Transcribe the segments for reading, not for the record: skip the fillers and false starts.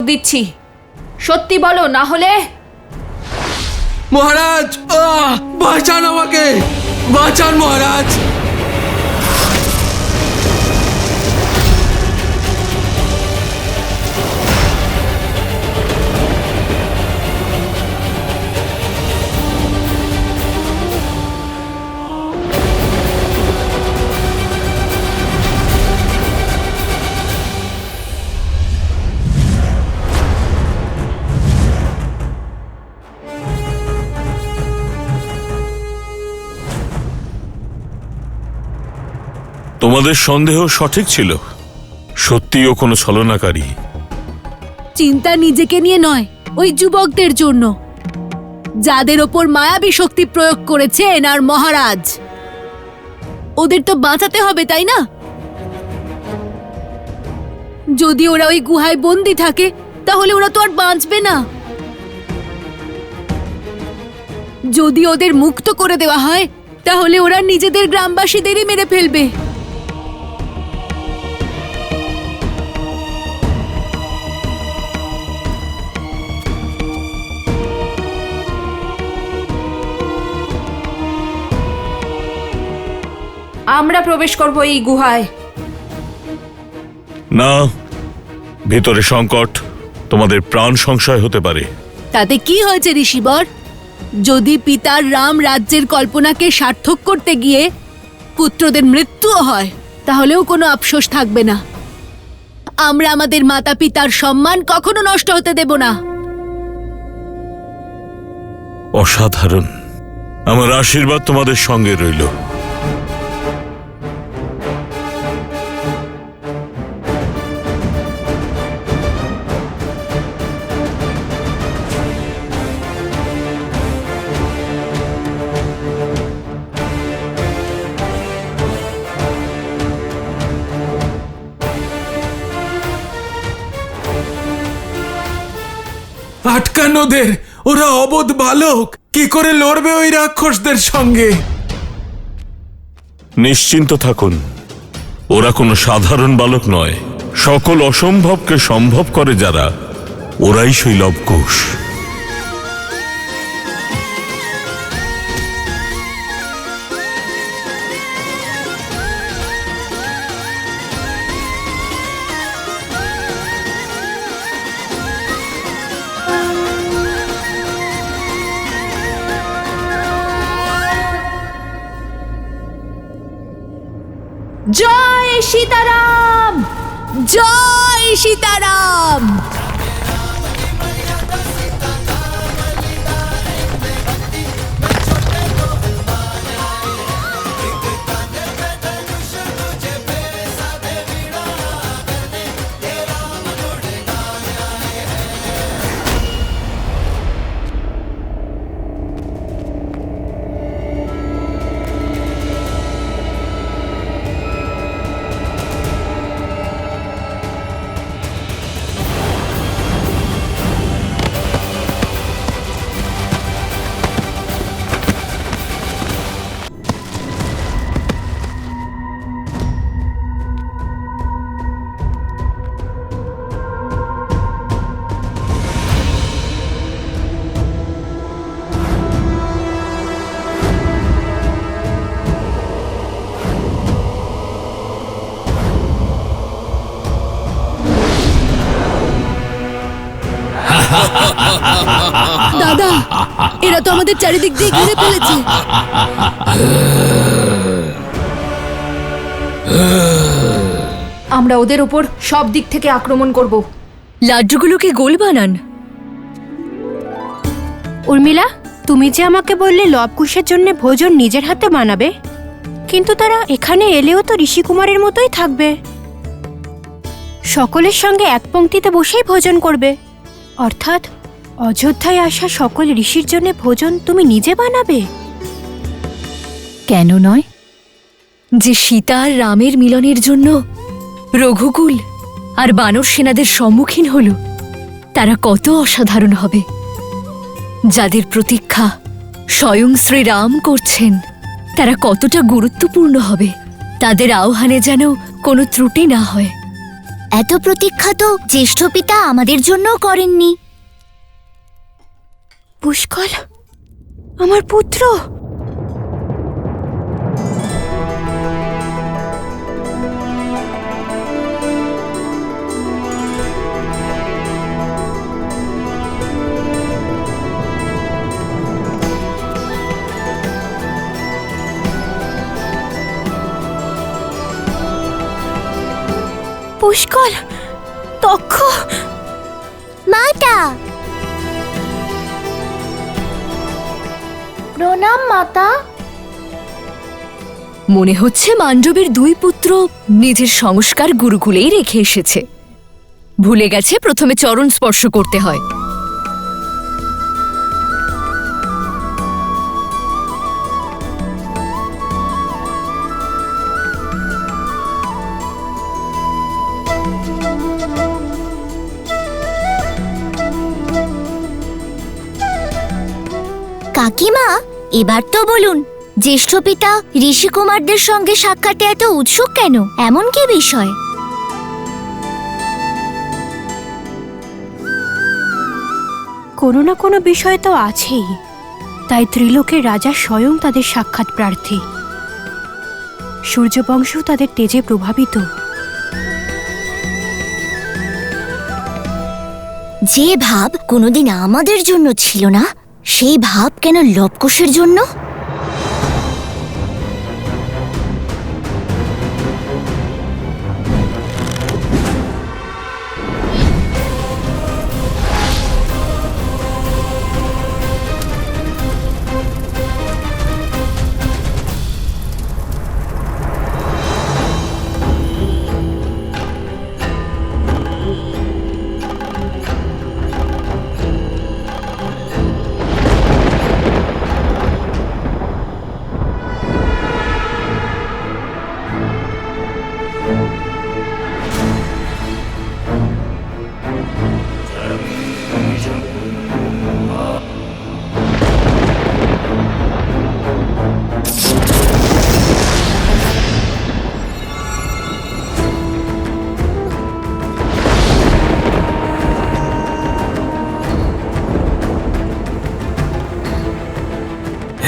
দিচ্ছি, সত্যি বলো, না হলে। মহারাজ, বাঁচান আমাকে, বাঁচান মহারাজ। তোমাদের সন্দেহ সঠিক ছিল, সত্যিও কোনো ছলনাকারী। চিন্তা নিজেকে নিয়ে নয়, ওই যুবকদের জন্য যাদের ওপর মায়াবী শক্তি প্রয়োগ করেছেন আর মহারাজ। ওদের তো বাঁচাতে হবে, তাই না? যদি ওরা ওই গুহায় বন্দি থাকে তাহলে ওরা তো আর বাঁচবে না। যদি ওদের মুক্ত করে দেওয়া হয় তাহলে ওরা নিজেদের গ্রামবাসীদেরই মেরে ফেলবে। আমরা প্রবেশ করব এই গুহায়। না, ভেতরে সংকট, তোমাদের প্রাণ সংশয় হতে পারে। তাতে কি হয়েছে ঋষিবর? যদি পিতার রাম রাজ্যের কল্পনাকে সার্থক করতে গিয়ে পুত্রদের মৃত্যুও হয় তাহলেও কোনো আফসোস থাকবে না। আমরা আমাদের মাতা পিতার সম্মান কখনো নষ্ট হতে দেব না। অসাধারণ, আমার আশীর্বাদ তোমাদের সঙ্গে রইল। আটকান ওদের, ওরা অবোধ বালক, কি করে লড়বে ওই রাক্ষসদের সঙ্গে? নিশ্চিন্ত থাকুন, ওরা কোনো সাধারণ বালক নয়। সকল অসম্ভবকে সম্ভব করে যারা, ওরাই সেই লবকুশ। জয় সীতারাম, জয় সীতারাম। দাদা, এরা তো আমাদের চারিদিক দিয়ে ঘিরে ফেলেছে। আমরা ওদের উপর সব দিক থেকে আক্রমণ করব। লাড্ডুগুলোকে গোল বানান। উর্মিলা, তুমি যে আমাকে বললে লবকুশের জন্য ভোজন নিজের হাতে বানাবে, কিন্তু তারা এখানে এলেও তো ঋষিকুমারের মতোই থাকবে, সকলের সঙ্গে এক পংক্তিতে বসেই ভোজন করবে। অর্থাৎ অযোধ্যায় আসা সকল ঋষির জন্য ভোজন তুমি নিজে বানাবে? কেন নয়? যে সীতা আর রামের মিলনের জন্য রঘুকুল আর বানর সেনাদের সম্মুখীন হল, তারা কত অসাধারণ হবে। যাদের প্রতীক্ষা স্বয়ং শ্রীরাম করছেন, তারা কতটা গুরুত্বপূর্ণ হবে। তাদের আহ্বানে যেন কোনো ত্রুটি না হয়। এত প্রতীক্ষা তো জ্যেষ্ঠ পিতা আমাদের জন্যও করেননি। পুষ্কল, আমার পুত্র। পুষ্কল, তক্ষ, মাতা, প্রণাম মাতা। মনে হচ্ছে মান্ডবের দুই পুত্র নিজের সংস্কার গুরুকুলেই রেখে এসেছে। ভুলে গেছে প্রথমে চরণ স্পর্শ করতে হয়। কাকিমা, এবার তো বলুন, জ্যেষ্ঠ পিতা ঋষিকুমারদের সঙ্গে সাক্ষাতে এত উৎসুক কেন? এমন কি বিষয়? কোনো না কোনো বিষয় তো আছেই, তাই ত্রিলোকের রাজা স্বয়ং তাদের সাক্ষাৎ প্রার্থী। সূর্যবংশ তাদের তেজে প্রভাবিত। যে ভাব কোনোদিন আমাদের জন্য ছিল না, সেই ভাব কেন লবকুশের জন্য?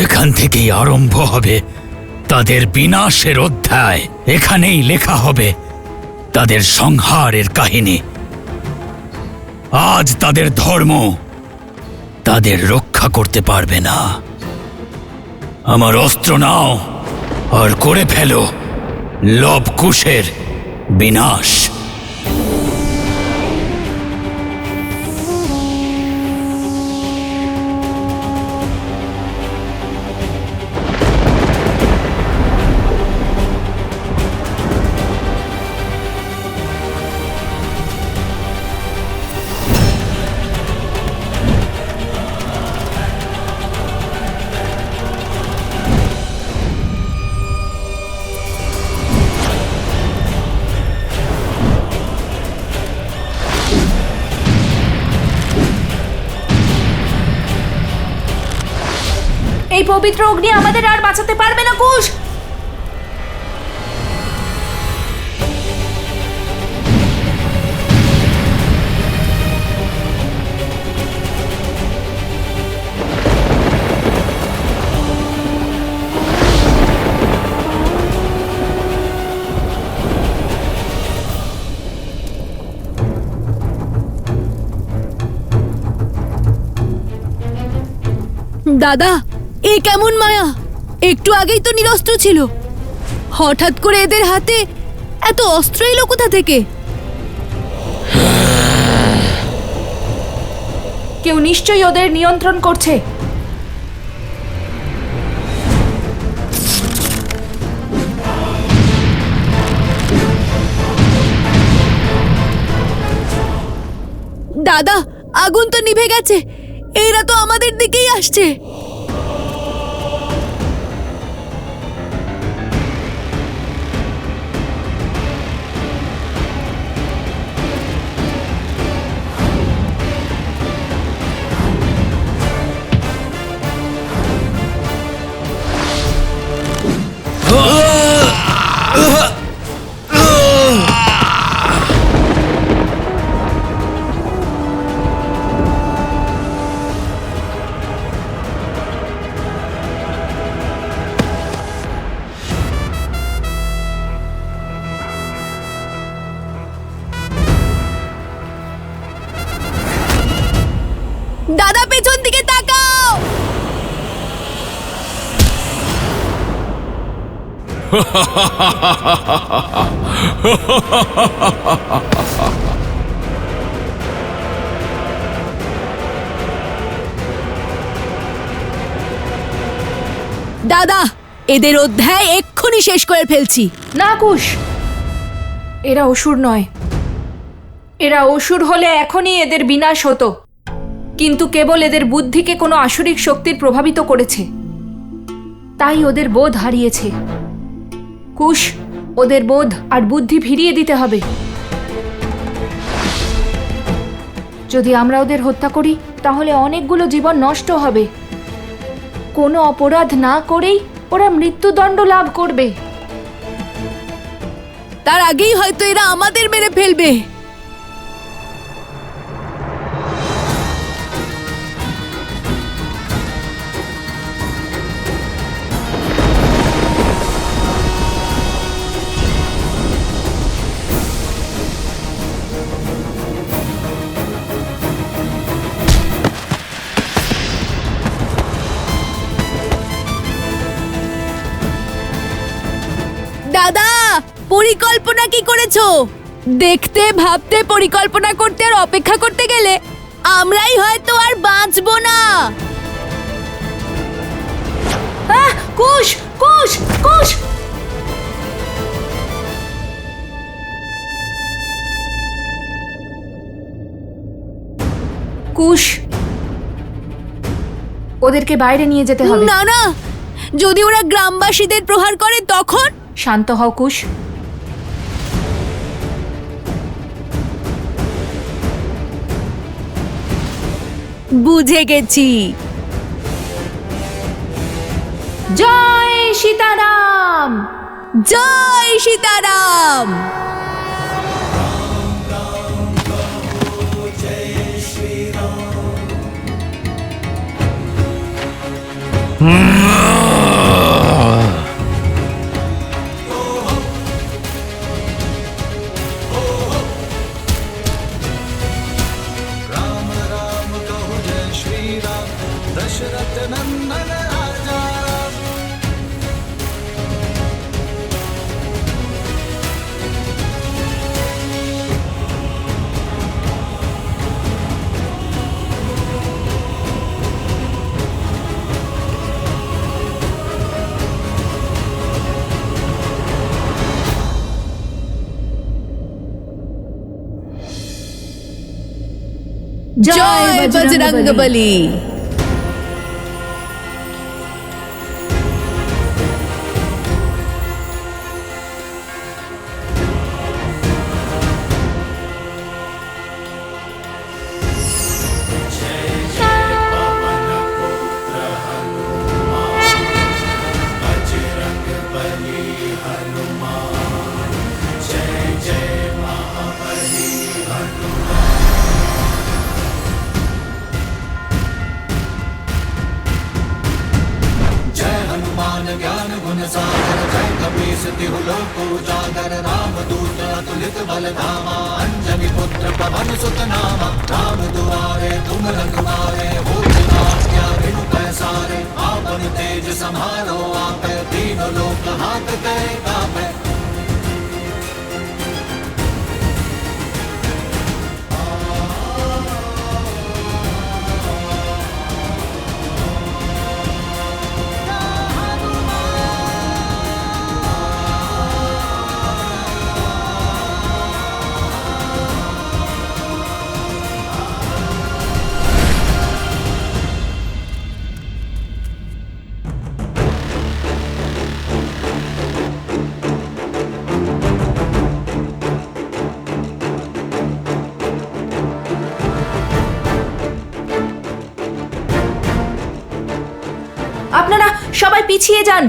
এখান থেকেই আরম্ভ হবে তাদের বিনাশের অধ্যায়। এখানেই লেখা হবে তাদের সংহারের কাহিনী। আজ তাদের ধর্ম তাদের রক্ষা করতে পারবে না। আমার অস্ত্র নাও আর করে ফেলো লবকুশের বিনাশ। এই পবিত্র অগ্নি আমাদের আর বাঁচাতে পারবে না কুশ। দাদা, এ কেমন মায়া? একটু আগেই তো নিরস্ত্র ছিল, হঠাৎ করে এদের হাতে এত অস্ত্র এলো কোথা থেকে? কেউ নিশ্চয়ই ওদের নিয়ন্ত্রণ করছে। দাদা, আগুন তো নিভে গেছে, এরা তো আমাদের দিকেই আসছে। দাদা পেছন দিকে তাকাও। দাদা, এদের অধ্যায় এক্ষুনি শেষ করে ফেলছি। না কুশ, এরা অসুর নয়। এরা অসুর হলে এখনই এদের বিনাশ হতো, কিন্তু কেবল এদের বুদ্ধিকে কোনো আসুরিক শক্তির প্রভাবিত করেছে, তাই ওদের বোধ হারিয়েছে। কুশ, ওদের বোধ আর বুদ্ধি ফিরিয়ে দিতে হবে। যদি আমরা ওদের হত্যা করি তাহলে অনেকগুলো জীবন নষ্ট হবে। কোনো অপরাধ না করেই ওরা মৃত্যুদণ্ড লাভ করবে। তার আগেই হয়তো এরা আমাদের মেরে ফেলবে। দাদা, পরিকল্পনা কি করেছো? দেখতে, ভাবতে, পরিকল্পনা করতে আর অপেক্ষা করতে গেলে আমরাই হয়তো আর বাঁচবো না। কুশ, কুশ, কুশ! কুশ, ওদেরকে বাইরে নিয়ে যেতে হবে। না না, যদি ওরা গ্রামবাসীদের প্রহার করে তখন? শান্ত হও কুশ। বুঝে গেছি। জয় সীতারাম! জয় সীতারাম! জয় বজরঙ্গবলী! আপনারা সবাই পিছিয়ে যান।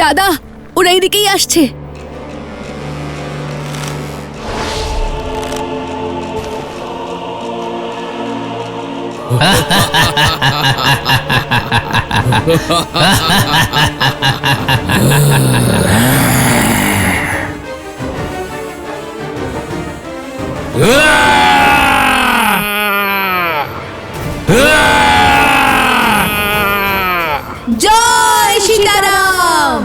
দাদা, ওরা এদিকেই আসছে। জয় সীতারাম।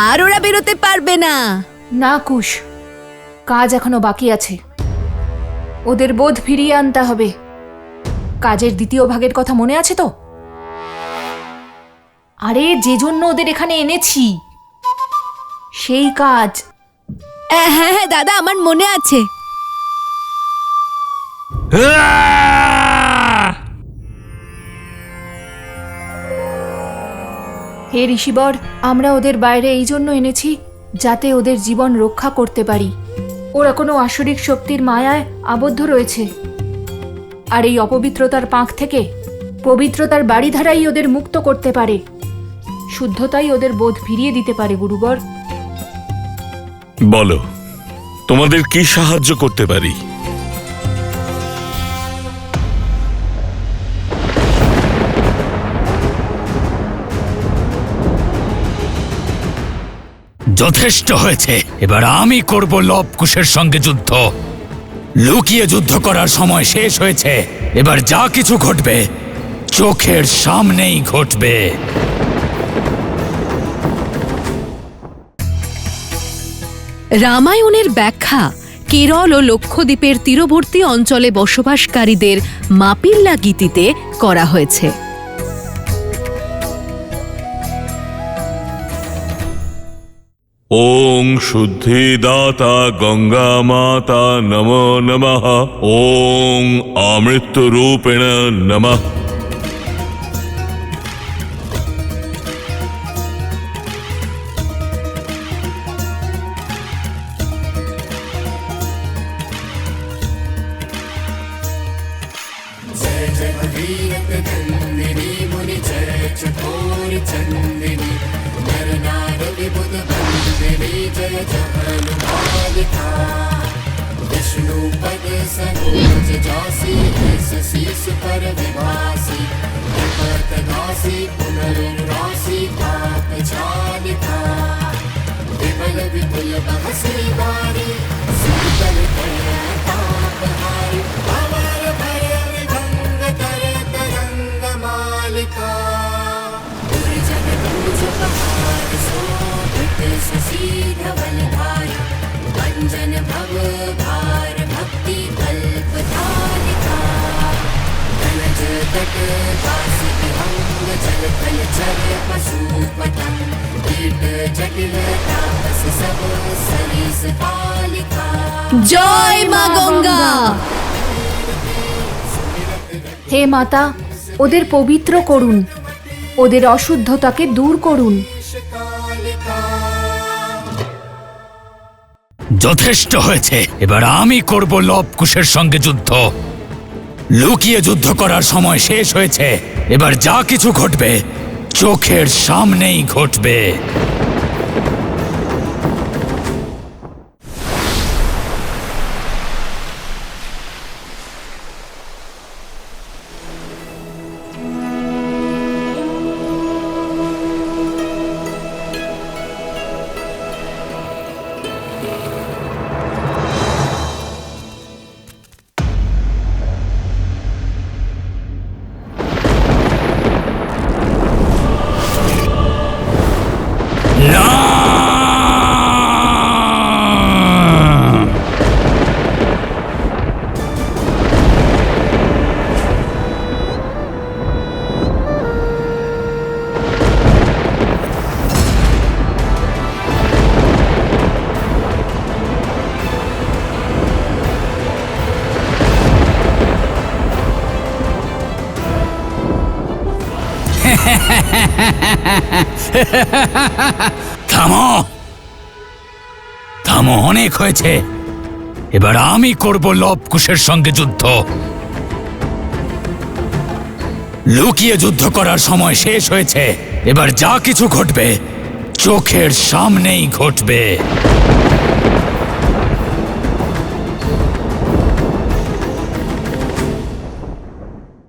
আর ওরা বেরোতে পারবে না। না কুশ, কাজ এখনো বাকি আছে। ওদের বোধ ফিরিয়ে আনতে হবে। কাজের দ্বিতীয় ভাগের কথা মনে আছে তো? আরে, যে জন্য ওদের এখানে এনেছি সেই কাজ। হ্যাঁ হ্যাঁ দাদা, আমার মনে আছে। হে ঋষিবর, আমরা ওদের বাইরে এই জন্য এনেছি যাতে ওদের জীবন রক্ষা করতে পারি। ওরা কোনো আসরিক শক্তির মায়ায় আবদ্ধ রয়েছে, আর এই অপবিত্রতার পাঁক থেকে পবিত্রতার বাড়িধারাই ওদের মুক্ত করতে পারে। শুদ্ধতাই ওদের বোধ ফিরিয়ে দিতে পারে। গুরুবর, বলো, তোমাদের কি সাহায্য করতে পারি? যথেষ্ট হয়েছে। এবার আমি করব লবকুশের সঙ্গে যুদ্ধ। লুকিয়ে যুদ্ধ করার সময় শেষ হয়েছে। এবার যা কিছু ঘটবে চোখের সামনেই ঘটবে। রামায়ণের ব্যাখ্যা কেরল ও লক্ষদ্বীপের তীরবর্তী অঞ্চলে বসবাসকারীদের মাপিল্লা গীতিতে করা হয়েছে। ওং শুদ্ধিদাতা গঙ্গা মাতা নমো নমঃ। ওং অমৃতরূপেণ নমঃ। জয় মা গঙ্গা। হে মাতা, ওদের পবিত্র করুন, ওদের অশুদ্ধতাকে দূর করুন। যথেষ্ট হয়েছে। এবার আমি করব লবকুশের সঙ্গে যুদ্ধ। লুকিয়ে যুদ্ধ করার সময় শেষ হয়েছে। এবার যা কিছু ঘটবে চোখের সামনেই ঘটবে। থামো থামো, অনেক হয়েছে। এবার আমি করব লবকুশের সঙ্গে যুদ্ধ। লুকিয়ে যুদ্ধ করার সময় শেষ হয়েছে। এবার যা কিছু ঘটবে চোখের সামনেই ঘটবে।